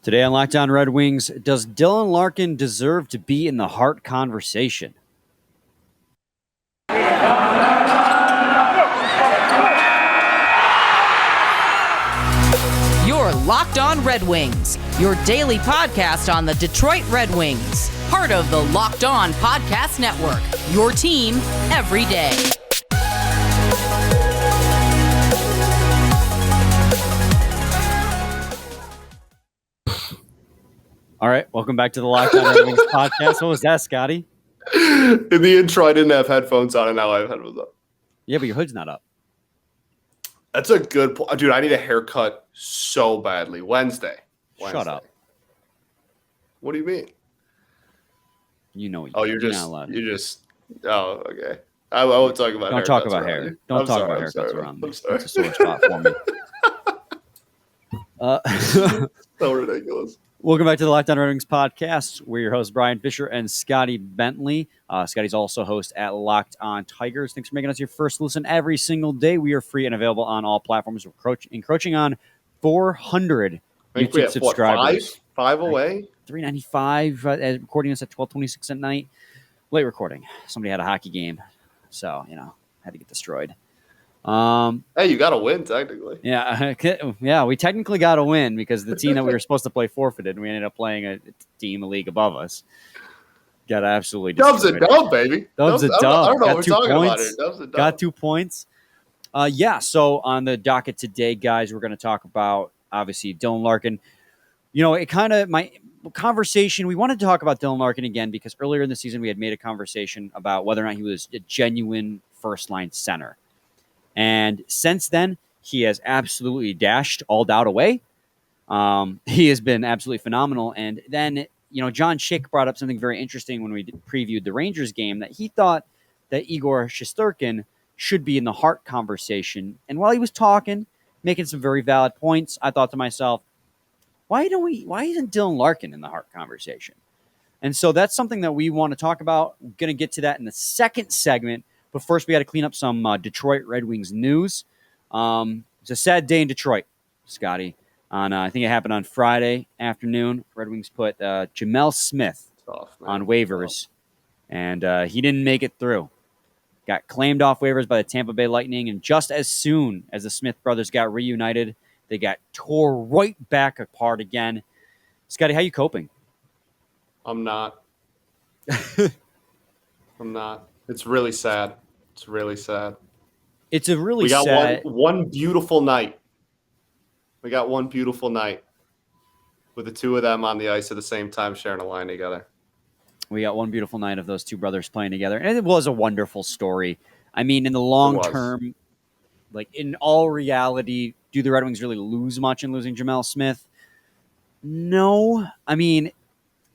Today on Locked On Red Wings, does Dylan Larkin deserve to be in the Hart conversation? You're Locked On Red Wings, your daily podcast on the Detroit Red Wings. Part of the Locked On Podcast Network, your team every day. All right, welcome back to the Locked On Red Wings podcast. What was that, Scotty? In the intro, I didn't have headphones on, and now I have headphones on. Yeah, but your hood's not up. That's a good point. Dude, I need a haircut so badly. Wednesday. Shut up. What do you mean? You know you're not allowed. Oh, okay. I won't talk about Don't talk about hair. Don't talk about haircuts around me. It's a sore spot for me. So ridiculous. Welcome back to the Locked On Red Wings podcast. We're your hosts, Brian Fisher and Scotty Bentley. Scotty's also host at Locked On Tigers. Thanks for making us your first listen every single day. We are free and available on all platforms. We're encroaching on 400 YouTube subscribers. Five away? 395, recording us at 12:26 at night. Late recording. Somebody had a hockey game, so, had to get destroyed. Hey, you got to win, technically. Yeah, we technically got to win because the team that we were supposed to play forfeited, and we ended up playing a team, a league above us. Got absolutely destroyed. Dub's a dub, baby. Dub's a dub. I don't know got what 2 we're talking points. about here. Dub's a dub. Got 2 points. So on the docket today, guys, we're going to talk about, obviously, Dylan Larkin. My conversation, we wanted to talk about Dylan Larkin again because earlier in the season we had made a conversation about whether or not he was a genuine first-line center. And since then, he has absolutely dashed all doubt away. He has been absolutely phenomenal. And then, John Schick brought up something very interesting when we previewed the Rangers game, that he thought that Igor Shesterkin should be in the Hart conversation. And while he was talking, making some very valid points, I thought to myself, why isn't Dylan Larkin in the Hart conversation? And so that's something that we want to talk about. We're going to get to that in the second segment. But first, we got to clean up some Detroit Red Wings news. It's a sad day in Detroit, Scotty. I think it happened on Friday afternoon. Red Wings put Gemel Smith on waivers, and he didn't make it through. Got claimed off waivers by the Tampa Bay Lightning, and just as soon as the Smith brothers got reunited, they got tore right back apart again. Scotty, how you coping? I'm not. I'm not. It's really sad. It's really sad. It's a really sad. We got one beautiful night. We got one beautiful night with the two of them on the ice at the same time sharing a line together. We got one beautiful night of those two brothers playing together. And it was a wonderful story. I mean, in the long term, like in all reality, do the Red Wings really lose much in losing Gemel Smith? No. I mean,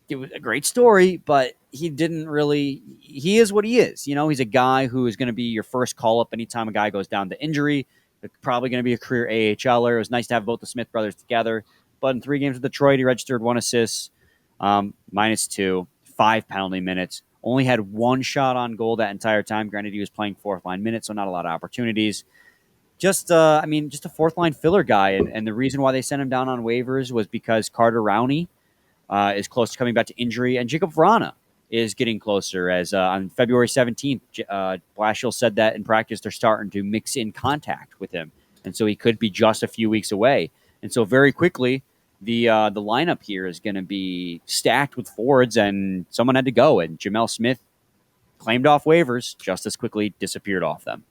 it was a great story, but he didn't really – he is what he is. He's a guy who is going to be your first call-up anytime a guy goes down to injury. It's probably going to be a career AHLer. It was nice to have both the Smith brothers together. But in 3 games with Detroit, he registered 1 assist, -2, 5 penalty minutes. Only had 1 shot on goal that entire time. Granted, he was playing fourth-line minutes, so not a lot of opportunities. Just a fourth-line filler guy. And the reason why they sent him down on waivers was because Carter Rowney is close to coming back to injury, and Jacob Vrana is getting closer. As on February 17th, Blashill said that in practice they're starting to mix in contact with him, and so he could be just a few weeks away. And so very quickly, the lineup here is going to be stacked with forwards, and someone had to go, and Gemel Smith, claimed off waivers, just as quickly disappeared off them.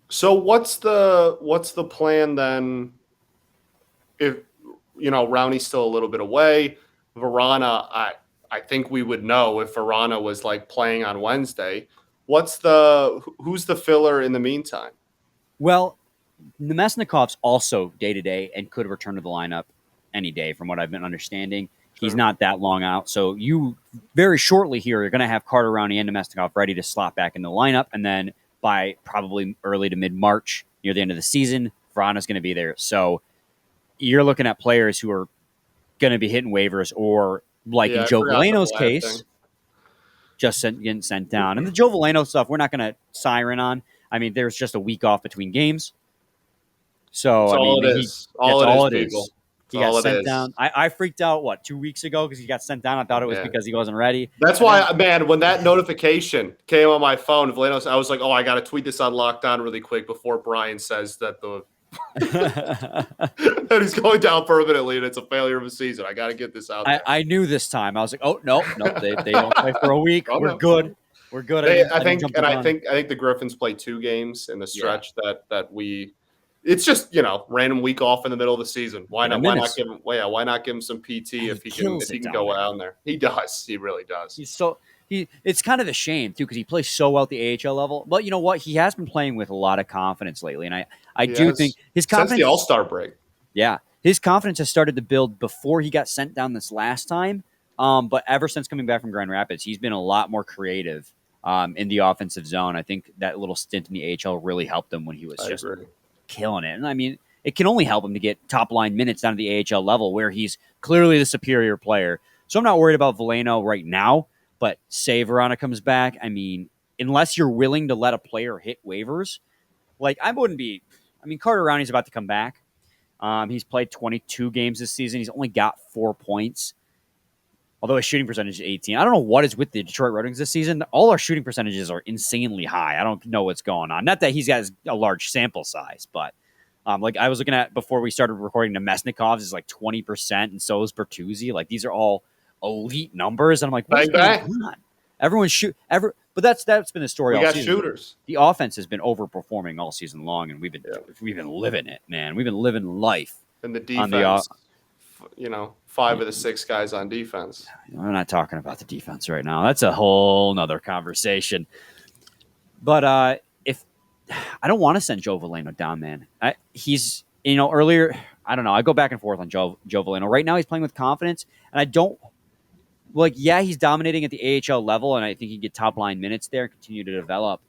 So what's the plan then? If Rowney's still a little bit away, Vrana, I think we would know if Vrana was like playing on Wednesday. Who's the filler in the meantime? Well, Nemesnikov's also day-to-day and could return to the lineup any day from what I've been understanding. Sure. He's not that long out. So you very shortly here are going to have Carter Rowney and Nemesnikov ready to slot back in the lineup. And then by probably early to mid-March, near the end of the season, Vrana's going to be there. So you're looking at players who are going to be hitting waivers, or like in Joe Veleno's case, just getting sent down. And the Joe Veleno stuff, we're not going to siren on. I mean, there's just a week off between games. So that's all it is. He got all it sent is. down. I freaked out, 2 weeks ago because he got sent down. I thought it was Yeah. because he wasn't ready. That's why, man, when that notification came on my phone, Vlanos, I was like, oh, I got to tweet this on Lockdown really quick before Brian says that that he's going down permanently and it's a failure of a season. I got to get this out there. I knew this time. I was like, oh, no, they don't play for a week. Oh, We're no. good. We're good. I think the Griffins play 2 games in the stretch that we. It's just random week off in the middle of the season. Why not give him? Why not give him some PT if he can go down there? He does. He really does. It's kind of a shame too because he plays so well at the AHL level. But you know what? He has been playing with a lot of confidence lately, and I do think his confidence since the All-Star break. Yeah, his confidence has started to build before he got sent down this last time. But ever since coming back from Grand Rapids, he's been a lot more creative in the offensive zone. I think that little stint in the AHL really helped him when he was killing it. And I mean, it can only help him to get top line minutes down to the AHL level where he's clearly the superior player. So I'm not worried about Veleno right now, but say Verona comes back. I mean, unless you're willing to let a player hit waivers, I wouldn't be. I mean, Carter Rowney's about to come back. He's played 22 games this season. He's only got 4 points. Although his shooting percentage is 18. I don't know what is with the Detroit Red Wings this season. All our shooting percentages are insanely high. I don't know what's going on. Not that he's got a large sample size, but I was looking at before we started recording, Nemesnikov's is 20%, and so is Bertuzzi. These are all elite numbers. And I'm like, what's going on? Everyone's but that's been the story all season. We got shooters. The offense has been overperforming all season long, and we've been living it, man. We've been living life. And the defense, 5 of the 6 guys on defense. We're not talking about the defense right now. That's a whole nother conversation. But if I don't want to send Joe Veleno down, man. He's earlier. I don't know. I go back and forth on Joe Veleno. Right now, he's playing with confidence, and I don't. He's dominating at the AHL level, and I think he can get top line minutes there and continue to develop.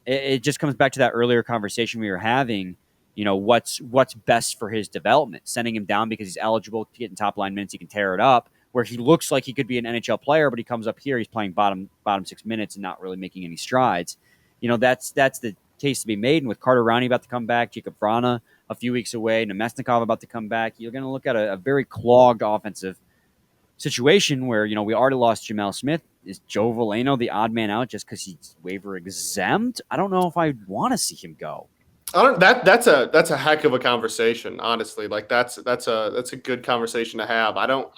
It just comes back to that earlier conversation we were having. What's best for his development? Sending him down because he's eligible to get in top line minutes, he can tear it up. Where he looks like he could be an NHL player, but he comes up here, he's playing bottom 6 minutes and not really making any strides. That's the case to be made. And with Carter Rowney about to come back, Jacob Vrana a few weeks away, Nemesnikov about to come back, you're going to look at a very clogged offensive situation where, we already lost Gemel Smith. Is Joe Veleno the odd man out just because he's waiver exempt? I don't know if I want to see him go. That's a heck of a conversation, honestly. That's a good conversation to have. I don't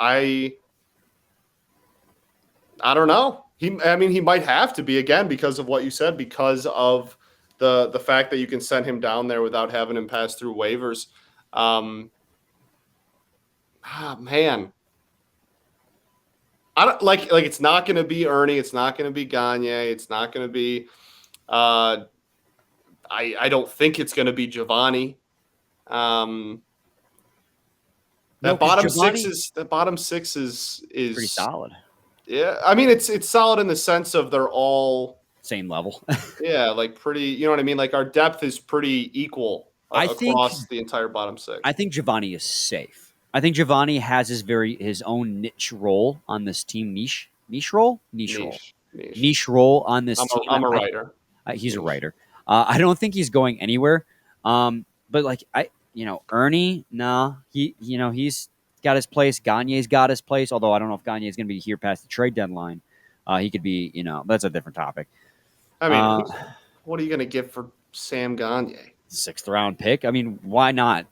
know. He might have to be again because of what you said, because of the fact that you can send him down there without having him pass through waivers. Man. I don't like it's not going to be Ernie. It's not going to be Gagne. It's not going to be. I don't think it's going to be Giovanni. That bottom six is pretty solid. Yeah, I mean it's solid in the sense of they're all same level. Yeah, pretty. You know what I mean? Our depth is pretty equal across the entire bottom 6. I think Giovanni is safe. I think Giovanni has his own niche role on this team. Niche role on this team. I'm a writer. He's a writer. I don't think he's going anywhere. But Ernie, nah, he's got his place. Gagne's got his place. Although I don't know if Gagne is going to be here past the trade deadline. He could be, that's a different topic. I mean, what are you going to get for Sam Gagne? 6th round pick. I mean, why not?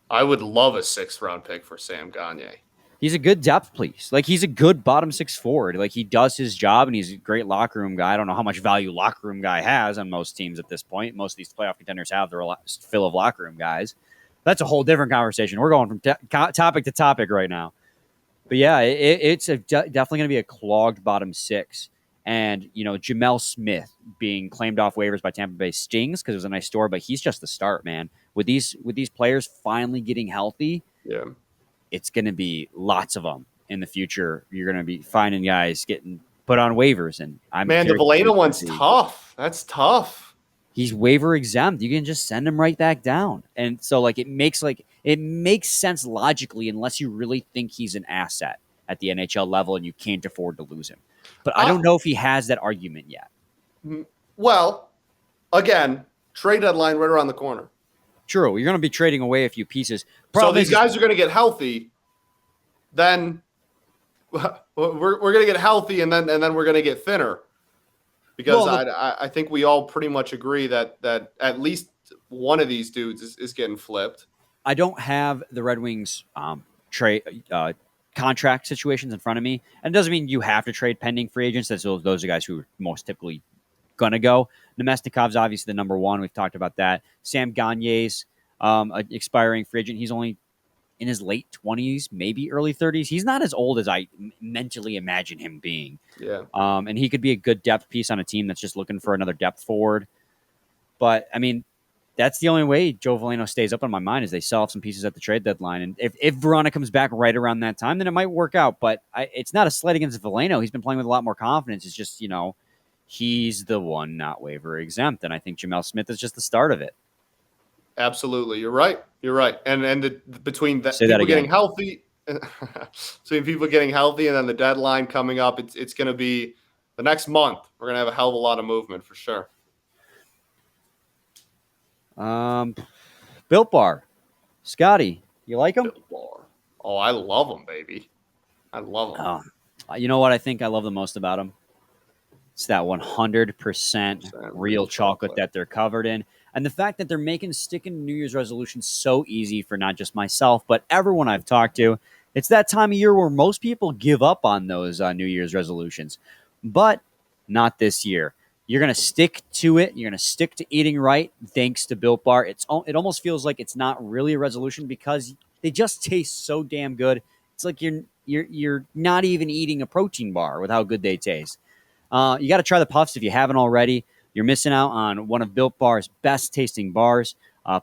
I would love a 6th round pick for Sam Gagne. He's a good depth piece. He's a good bottom 6 forward. He does his job, and he's a great locker room guy. I don't know how much value locker room guy has on most teams at this point. Most of these playoff contenders have their fill of locker room guys. That's a whole different conversation. We're going from topic to topic right now. But yeah, it's definitely going to be a clogged bottom 6. And, Gemel Smith being claimed off waivers by Tampa Bay stings because it was a nice story, but he's just the start, man. With these players finally getting healthy, yeah, it's going to be lots of them in the future. You're going to be finding guys getting put on waivers. And the Veleno one's tough. That's tough. He's waiver exempt. You can just send him right back down. And so it makes sense logically unless you really think he's an asset at the NHL level and you can't afford to lose him. But I don't know if he has that argument yet. Well, again, trade deadline right around the corner. True. You're going to be trading away a few pieces. So these guys are going to get healthy. Then we're going to get healthy, and then we're going to get thinner. Because I think we all pretty much agree that at least one of these dudes is getting flipped. I don't have the Red Wings contract situations in front of me. And it doesn't mean you have to trade pending free agents. Those are guys who are most typically going to go. Nemestikov's obviously the number one. We've talked about that. Sam Gagne's expiring free agent. He's only in his late 20s, maybe early 30s. He's not as old as I mentally imagine him being. Yeah. And he could be a good depth piece on a team that's just looking for another depth forward. But, I mean, that's the only way Joe Veleno stays up on my mind is they sell off some pieces at the trade deadline. And if Verona comes back right around that time, then it might work out. But it's not a slight against Veleno. He's been playing with a lot more confidence. It's just, he's the one not waiver exempt. And I think Gemel Smith is just the start of it. Absolutely. You're right. And between people getting healthy, between people getting healthy and then the deadline coming up, it's going to be the next month. We're going to have a hell of a lot of movement for sure. Built Bar. Scotty, you like them? Built Bar. Oh, I love them, baby. I love them. You know what I think I love the most about them? It's that 100% real chocolate that they're covered in. And the fact that they're making sticking New Year's resolutions so easy for not just myself, but everyone I've talked to. It's that time of year where most people give up on those New Year's resolutions. But not this year. You're going to stick to it. You're going to stick to eating right thanks to Built Bar. It almost feels like it's not really a resolution because they just taste so damn good. It's like you're not even eating a protein bar with how good they taste. You got to try the Puffs if you haven't already. You're missing out on one of Built Bar's best tasting bars.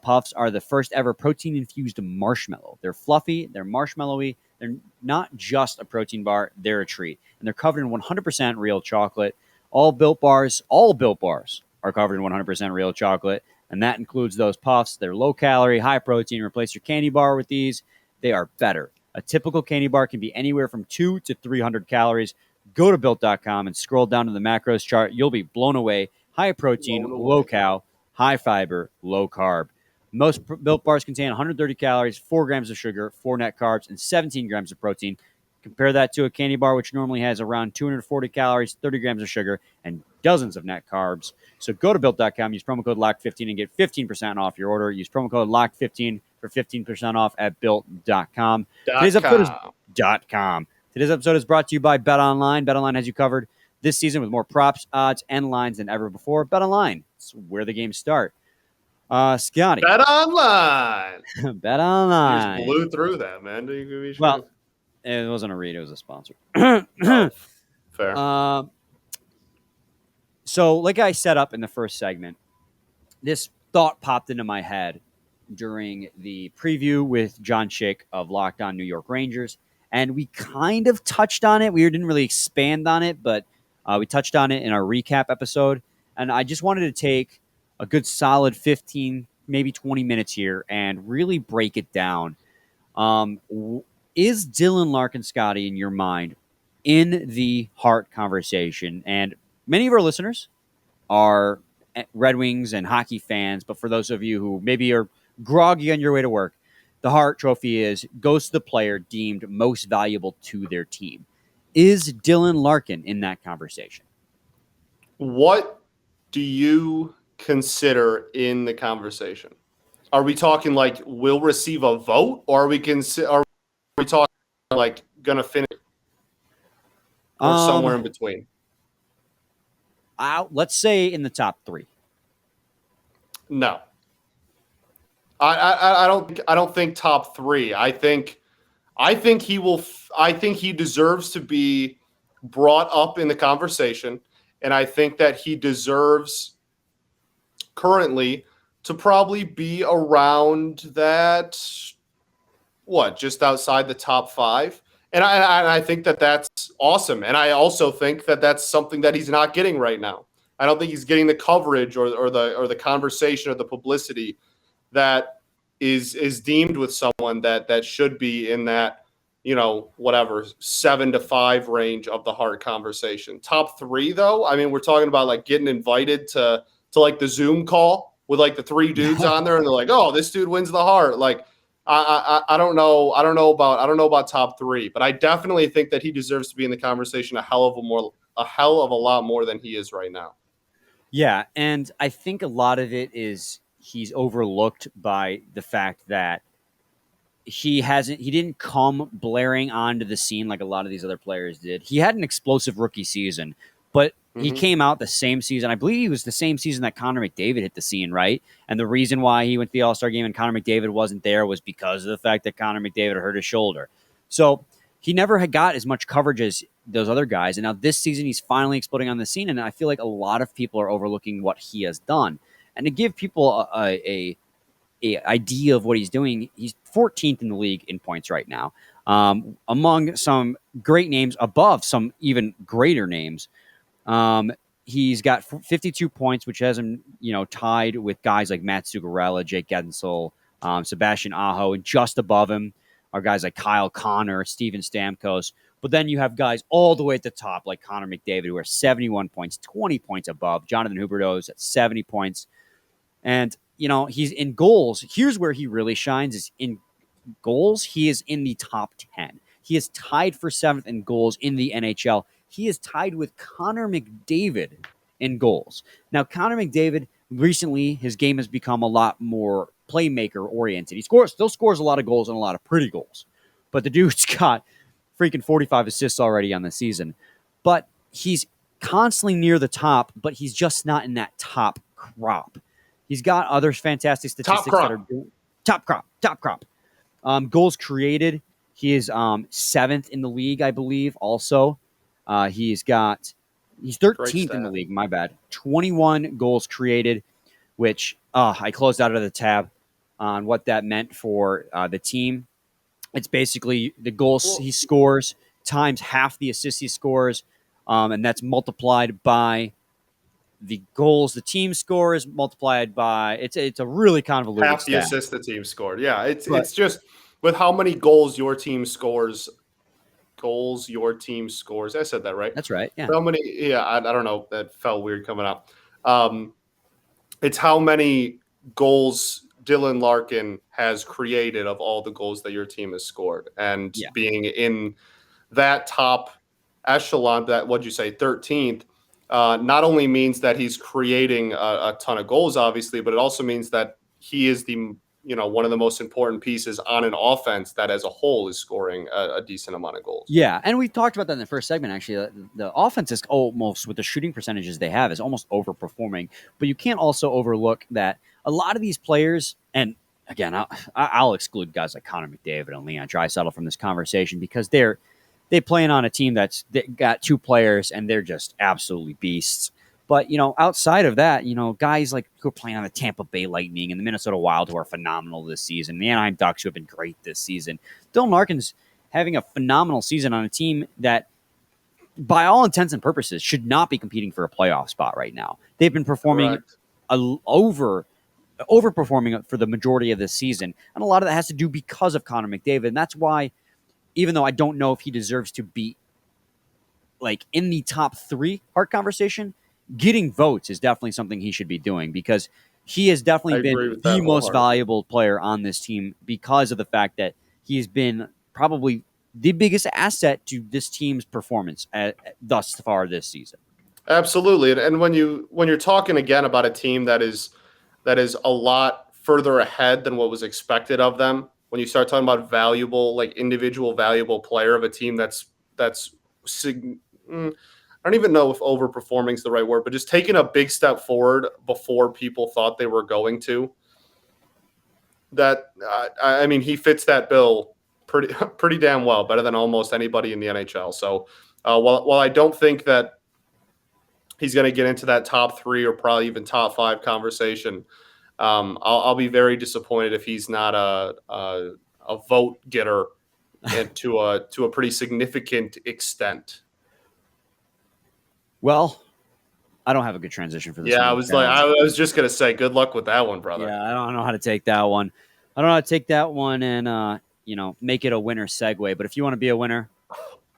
Puffs are the first ever protein-infused marshmallow. They're fluffy. They're marshmallowy. They're not just a protein bar. They're a treat. And they're covered in 100% real chocolate. All Built Bars are covered in 100% real chocolate, and that includes those Puffs. They're low-calorie, high-protein. Replace your candy bar with these. They are better. A typical candy bar can be anywhere from 200 to 300 calories. Go to Built.com and scroll down to the macros chart. You'll be blown away. High-protein, low-cal, high-fiber, low-carb. Most Built Bars contain 130 calories, 4 grams of sugar, 4 net carbs, and 17 grams of protein. Compare that to a candy bar, which normally has around 240 calories, 30 grams of sugar, and dozens of net carbs. So go to Built.com, use promo code LOCK15 and get 15% off your order. Use promo code LOCK15 for 15% off at Built.com. Today's episode is brought to you by BetOnline. BetOnline has you covered this season with more props, odds, and lines than ever before. BetOnline, it's where the games start. Scotty. BetOnline. BetOnline. You just blew through that, man. Well, it wasn't a read. It was a sponsor. Fair. So, like I set up in the first segment, this thought popped into my head during the preview with John Schick of Locked On New York Rangers. And we kind of touched on it. We didn't really expand on it, but we touched on it in our recap episode. And I just wanted to take a good solid 15, maybe 20 minutes here and really break it down. Is Dylan Larkin, Scotty, in your mind, in the Hart conversation? And many of our listeners are Red Wings and hockey fans, but for those of you who maybe are groggy on your way to work, the Hart Trophy goes to the player deemed most valuable to their team. Is Dylan Larkin in that conversation? What do you consider in the conversation? Are we talking like will receive a vote, or are we talking like gonna finish or somewhere in between? Let's say in the top 3. No, I don't think top 3. I think he will. I think he deserves to be brought up in the conversation, and I think that he deserves currently to probably be around that. Just outside the top 5, and I think that that's awesome, and I also think that that's something that he's not getting right now. I don't think he's getting the coverage or the conversation or the publicity that is deemed with someone that should be in that 7 to 5 range of the Hart conversation. Top 3 though, I mean, we're talking about like getting invited to like the Zoom call with like the 3 dudes on there, and they're like, "Oh, this dude wins the Hart." Like, I don't know. I don't know about top 3, but I definitely think that he deserves to be in the conversation a hell of a lot more than he is right now. Yeah, and I think a lot of it is he's overlooked by the fact that he didn't come blaring onto the scene like a lot of these other players did. He had an explosive rookie season, but he came out the same season. I believe it was the same season that Connor McDavid hit the scene, right? And the reason why he went to the All-Star game and Connor McDavid wasn't there was because of the fact that Connor McDavid hurt his shoulder. So he never had got as much coverage as those other guys. And now this season, he's finally exploding on the scene. And I feel like a lot of people are overlooking what he has done. And to give people a idea of what he's doing, he's 14th in the league in points right now, among some great names, above some even greater names. He's got 52 points, which has him, tied with guys like Matt Zuccarello, Jake Gensel, Sebastian Aho, and just above him are guys like Kyle Connor, Steven Stamkos. But then you have guys all the way at the top, like Connor McDavid, who are 71 points, 20 points above. Jonathan Huberdeau's at 70 points. And, he's in goals. Here's where he really shines is in goals. He is in the top 10. He is tied for 7th in goals in the NHL. He is tied with Connor McDavid in goals. Now, Connor McDavid, recently, his game has become a lot more playmaker-oriented. He still scores a lot of goals and a lot of pretty goals. But the dude's got freaking 45 assists already on the season. But he's constantly near the top, but he's just not in that top crop. He's got other fantastic statistics that are top crop. Goals created, he is 7th in the league, I believe. Also, he's 13th in the league. My bad. 21 goals created, which I closed out of the tab on what that meant for the team. It's basically the goals he scores times half the assists he scores, and that's multiplied by the goals the team scores multiplied by it's a really convoluted half the stat. assists the team scored. Yeah, it's just with how many goals your team scores. I said that right. That's right. Yeah. How many? Yeah, I don't know. That felt weird coming out. It's how many goals Dylan Larkin has created of all the goals that your team has scored, and being in that top echelon, that what'd you say, 13th. Not only means that he's creating a ton of goals, obviously, but it also means that he is one of the most important pieces on an offense that as a whole is scoring a decent amount of goals. Yeah, and we talked about that in the first segment, actually. The offense is almost, with the shooting percentages they have, is almost overperforming. But you can't also overlook that a lot of these players, and again, I'll exclude guys like Connor McDavid and Leon Draisaitl from this conversation because they're playing on a team that got 2 players and they're just absolutely beasts. But, outside of that, guys like who are playing on the Tampa Bay Lightning and the Minnesota Wild who are phenomenal this season, the Anaheim Ducks who have been great this season. Dylan Larkin's having a phenomenal season on a team that, by all intents and purposes, should not be competing for a playoff spot right now. They've been performing overperforming for the majority of this season. And a lot of that has to do because of Connor McDavid. And that's why, even though I don't know if he deserves to be like in the top 3 Hart conversation, getting votes is definitely something he should be doing because he has definitely been the most valuable player on this team because of the fact that he's been probably the biggest asset to this team's performance thus far this season. Absolutely. And when you're talking again about a team that is a lot further ahead than what was expected of them, when you start talking about valuable, like individual valuable player of a team I don't even know if overperforming is the right word, but just taking a big step forward before people thought they were going to. That I mean, he fits that bill pretty damn well, better than almost anybody in the NHL. So while I don't think that he's going to get into that top 3 or probably even top 5 conversation, I'll be very disappointed if he's not a vote getter to a pretty significant extent. Well, I don't have a good transition for this. Yeah, I was just gonna say, good luck with that one, brother. Yeah, I don't know how to take that one. I don't know how to take that one and make it a winner segue. But if you want to be a winner,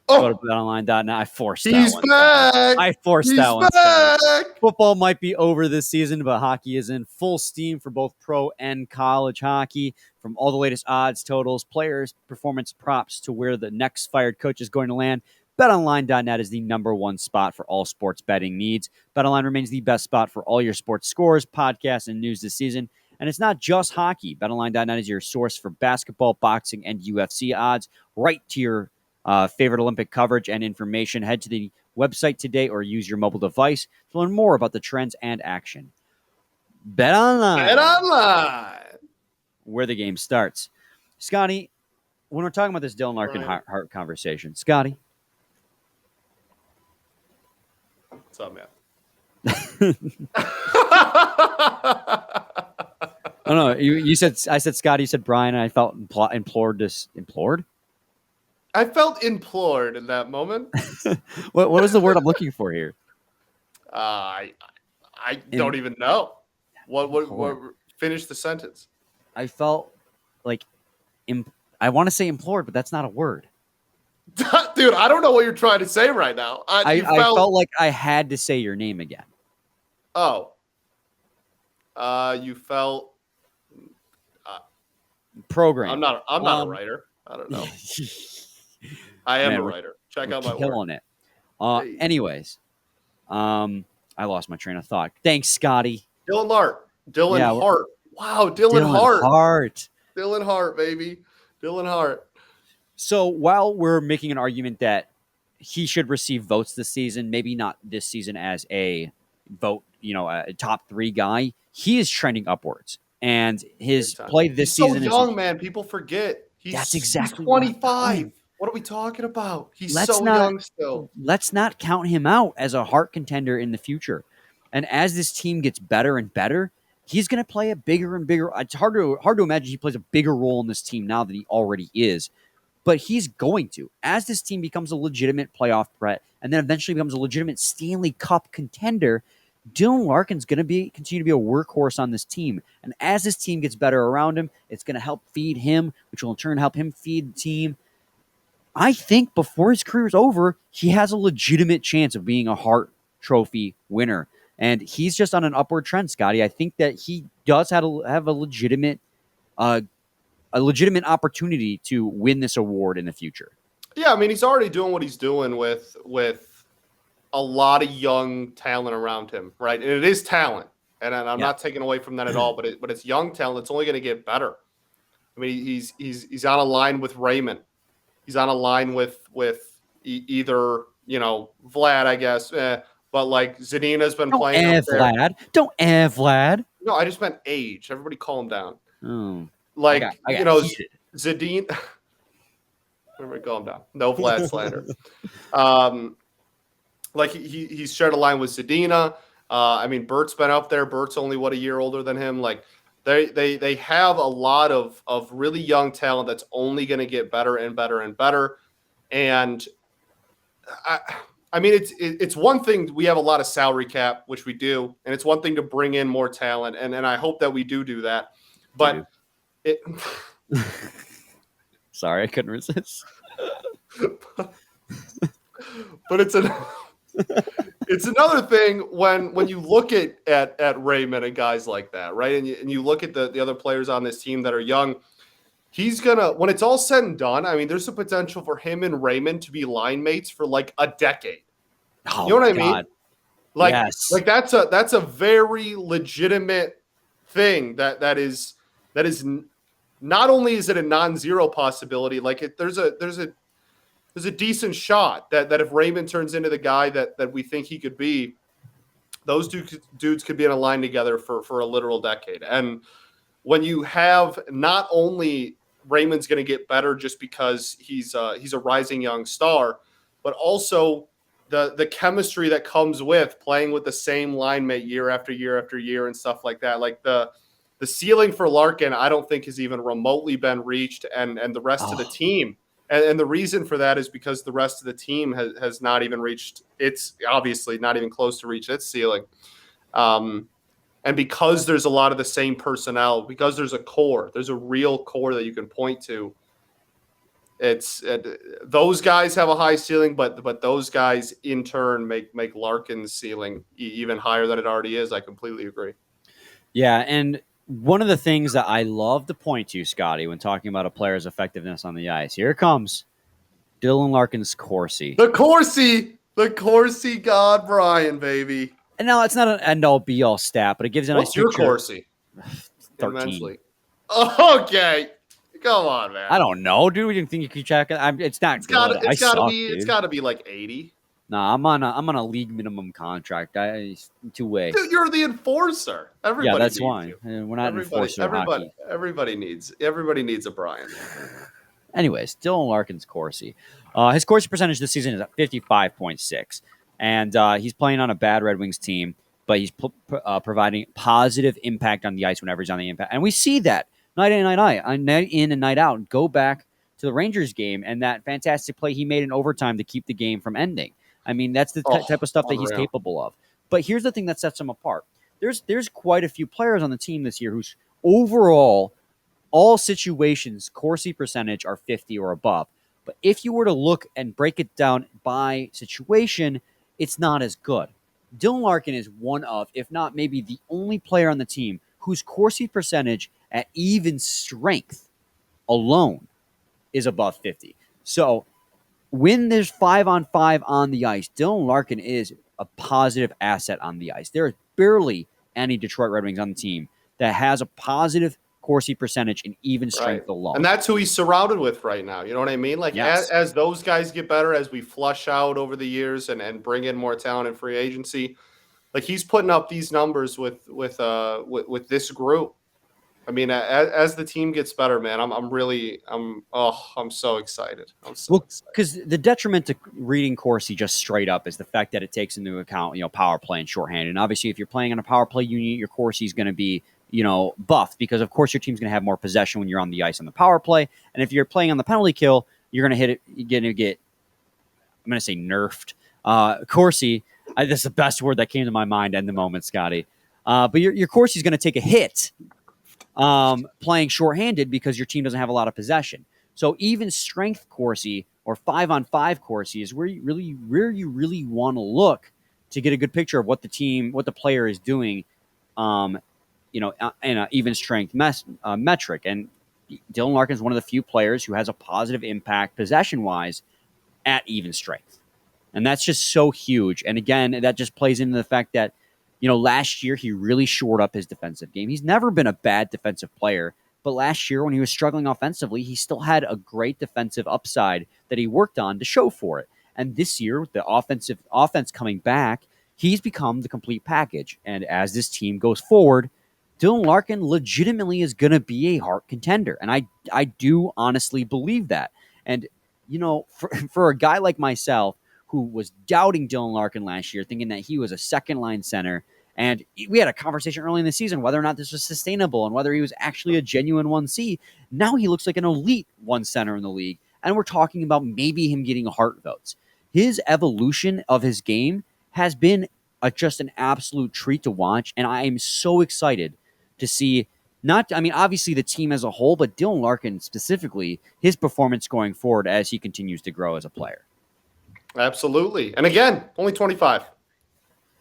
Go to Oh, betonline.net. I forced that he's one. back. I forced He's that one. back. Football might be over this season, but hockey is in full steam for both pro and college hockey. From all the latest odds, totals, players, performance props to where the next fired coach is going to land, BetOnline.net is the number one spot for all sports betting needs. BetOnline remains the best spot for all your sports scores, podcasts, and news this season. And it's not just hockey. BetOnline.net is your source for basketball, boxing, and UFC odds, right to your favorite Olympic coverage and information. Head to the website today or use your mobile device to learn more about the trends and action. BetOnline, BetOnline. where the game starts. Scotty, when we're talking about this Dylan Larkin Hart conversation, Scotty, what's up, man? Oh no, you said I said Scotty, you said Brian, and I felt implored. I felt implored in that moment. What was the word I'm looking for here? I don't even know. What finish the sentence. I felt like I want to say implored, but that's not a word. Dude, I don't know what you're trying to say right now. I felt like I had to say your name again. Oh. You felt program. I'm not a writer. I don't know. I am a writer. Check out my killing work. It. Anyways, I lost my train of thought. Thanks, Scotty. Dylan Hart. Wow, Dylan Hart. Dylan Hart, baby. Dylan Hart. So while we're making an argument that he should receive votes this season, maybe not this season as a vote, a top 3 guy, he is trending upwards. And his play this season is so young, man. People forget. He's 25. What are we talking about? He's young still. Let's not count him out as a Hart contender in the future. And as this team gets better and better, he's going to play a bigger and bigger. It's hard to imagine he plays a bigger role in this team now than he already is. But he's going to. As this team becomes a legitimate playoff threat and then eventually becomes a legitimate Stanley Cup contender, Dylan Larkin's going to continue to be a workhorse on this team. And as this team gets better around him, it's going to help feed him, which will in turn help him feed the team. I think before his career is over, he has a legitimate chance of being a Hart Trophy winner. And he's just on an upward trend, Scotty. I think that he does have a legitimate opportunity to win this award in the future. Yeah, I mean, he's already doing what he's doing with a lot of young talent around him, right? And it is talent, and I'm not taking away from that at all. But it's young talent. It's only going to get better. I mean, he's on a line with Raymond. He's on a line with either Vlad, I guess. But like Zadina's been playing. Don't Vlad. No, I just meant age. Everybody, calm down. Oh. Like Zadina. Everybody, calm down. No Vlad slander. Like he's shared a line with Zadina. I mean, Bert's been up there. Bert's only a year older than him. Like they have a lot of really young talent that's only going to get better and better and better. And I mean, it's one thing. We have a lot of salary cap, which we do, and it's one thing to bring in more talent, and I hope that we do that. But sorry, I couldn't resist. But it's another thing when you look at Raymond and guys like that, right? And you look at the other players on this team that are young. He's gonna, when it's all said and done, I mean, there's a potential for him and Raymond to be line mates for like a decade. Oh, you know what I mean? Like, yes. Like that's a very legitimate thing that is not only is it a non-zero possibility, like there's a decent shot that if Raymond turns into the guy that we think he could be, those dudes could be in a line together for a literal decade. And when you have not only Raymond's going to get better just because he's a rising young star, but also the chemistry that comes with playing with the same line mate year after year after year and stuff like that. Like the ceiling for Larkin, I don't think has even remotely been reached, and the rest of the team. And the reason for that is because the rest of the team has not even reached, it's obviously not even close to reach its ceiling. And because there's a lot of the same personnel, because there's a real core that you can point to, it's those guys have a high ceiling, but those guys in turn make Larkin's ceiling even higher than it already is. I completely agree. Yeah, and one of the things that I love to point to, Scotty, when talking about a player's effectiveness on the ice, here it comes. Dylan Larkin's Corsi. The Corsi God, Brian, baby. And now it's not an end-all, be-all stat, but it gives a nice What's your picture. Corsi? 13. Immensely. Okay. Come on, man. I don't know, dude. You think you can check it? It's not good. It's gotta be like 80. Nah, I'm on a league minimum contract. Two-way. Dude, you're the enforcer. Everybody that's needs why. you. We're not enforcing hockey. Everybody needs a Brian. Anyways, Dylan Larkin's Corsi. His Corsi percentage this season is at 55.6. And he's playing on a bad Red Wings team, but he's providing positive impact on the ice whenever he's on the impact. And we see that night in, night in and night out. Go back to the Rangers game and that fantastic play he made in overtime to keep the game from ending. I mean, that's the type of stuff that he's capable of. But here's the thing that sets him apart. There's quite a few players on the team this year whose overall, all situations, Corsi percentage are 50 or above. But if you were to look and break it down by situation, it's not as good. Dylan Larkin is one of, if not maybe the only player on the team whose Corsi percentage at even strength alone is above 50. So when there's 5-on-5 on the ice, Dylan Larkin is a positive asset on the ice. There is barely any Detroit Red Wings on the team that has a positive Corsi percentage in even strength alone. And that's who he's surrounded with right now. You know what I mean? Like as those guys get better, as we flush out over the years and bring in more talent in free agency, like he's putting up these numbers with this group. I mean, as the team gets better, man, I'm so excited. Because the detriment to reading Corsi just straight up is the fact that it takes into account, power play and shorthanded. And obviously, if you're playing on a power play unit, your Corsi is going to be, buffed because, of course, your team's going to have more possession when you're on the ice on the power play. And if you're playing on the penalty kill, you're going to hit it. You're going to get, I'm going to say nerfed. Corsi, that's the best word that came to my mind in the moment, Scotty. But your Corsi is going to take a hit. Playing shorthanded because your team doesn't have a lot of possession. So even strength Corsi or 5-on-5 Corsi is where you really want to look to get a good picture of what the player is doing, in an even strength metric. And Dylan Larkin is one of the few players who has a positive impact possession wise at even strength. And that's just so huge. And again, that just plays into the fact that, last year he really shored up his defensive game. He's never been a bad defensive player, but last year when he was struggling offensively, he still had a great defensive upside that he worked on to show for it. And this year, with the offense coming back, he's become the complete package. And as this team goes forward, Dylan Larkin legitimately is going to be a Hart contender. And I do honestly believe that. And, for a guy like myself, who was doubting Dylan Larkin last year, thinking that he was a second-line center. And we had a conversation early in the season whether or not this was sustainable and whether he was actually a genuine 1C. Now he looks like an elite 1 center in the league, and we're talking about maybe him getting Hart votes. His evolution of his game has been just an absolute treat to watch, and I am so excited to see obviously the team as a whole, but Dylan Larkin specifically, his performance going forward as he continues to grow as a player. Absolutely. And again, only 25.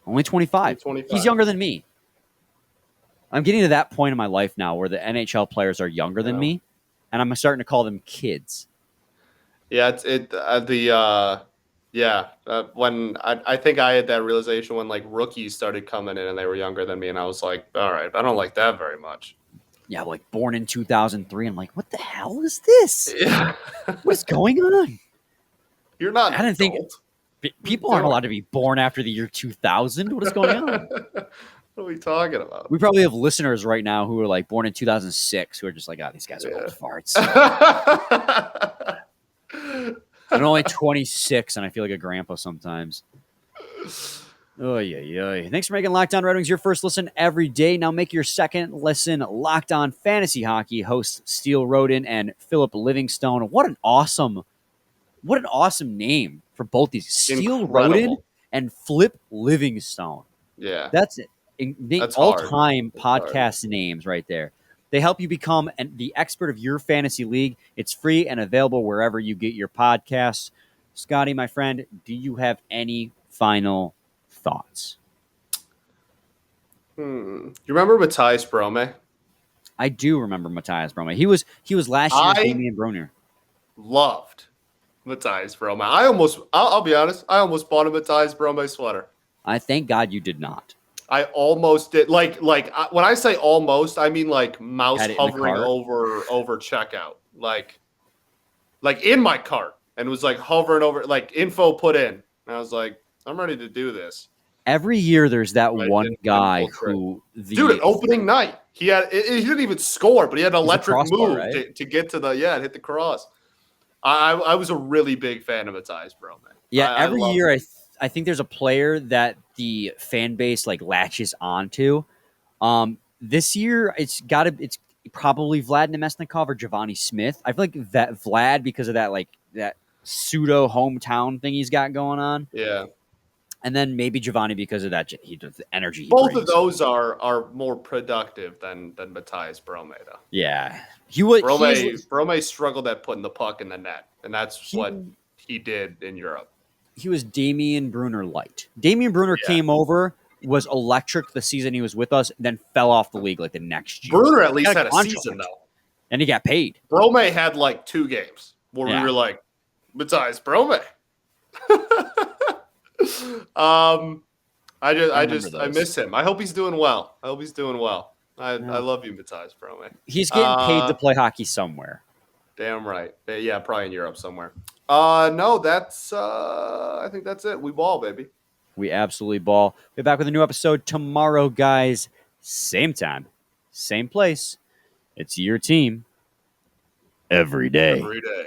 Only 25. He's younger than me. I'm getting to that point in my life now where the NHL players are younger than me, and I'm starting to call them kids. Yeah, when I think I had that realization when like rookies started coming in and they were younger than me, and I was like, all right, I don't like that very much. Yeah, like born in 2003. I'm like, what the hell is this? Yeah. What is going on? You're not. I didn't think people aren't allowed to be born after the year 2000. What is going on? What are we talking about? We probably have listeners right now who are like born in 2006 who are just like, these guys are old farts. I'm only 26 and I feel like a grandpa sometimes. Oh, yeah. Thanks for making Locked On Red Wings your first listen every day. Now make your second listen Locked On Fantasy Hockey. Hosts Steele Roden and Philip Livingstone. What an awesome name for both these. Steele Roden and Flip Livingstone. Yeah. That's it. All-time podcast names right there. They help you become the expert of your fantasy league. It's free and available wherever you get your podcasts. Scotty, my friend, do you have any final thoughts? You remember Matthias Brome? I do remember Matthias Brome. He was last year's Damian Brunner. Loved Matthias Brome. I'll be honest, I almost bought a Matthias Brome sweater. I thank God you did not. I almost did. When I say almost, I mean like mouse hovering over checkout, like in my cart, and it was like hovering over, like info put in. And I was like, I'm ready to do this. Every year, there's that one guy who dude, opening night, he didn't even score, but he had an electric move right? to get to and hit the cross. I was a really big fan of Matthias Brome. Yeah, every year I think there's a player that the fan base like latches onto. This year it's probably Vlad Nemesnikov or Giovanni Smith. I feel like that Vlad, because of that pseudo hometown thing he's got going on. Yeah. And then maybe Giovanni because of that the energy. Both of those are more productive than Matthias Brome though. Yeah. Brome struggled at putting the puck in the net, and that's what he did in Europe. He was Damian Brunner light. Damian Brunner came over, was electric the season he was with us, then fell off the league like the next year. Brunner at least had a season though. And he got paid. Brome had like 2 games where we were like, Matthias Brome. I miss him. I hope he's doing well. I love you, Matthias Brome. He's getting paid to play hockey somewhere. Damn right. Yeah, probably in Europe somewhere. No, that's I think that's it. We ball, baby. We absolutely ball. We'll be back with a new episode tomorrow, guys. Same time, same place. It's your team every day. Every day.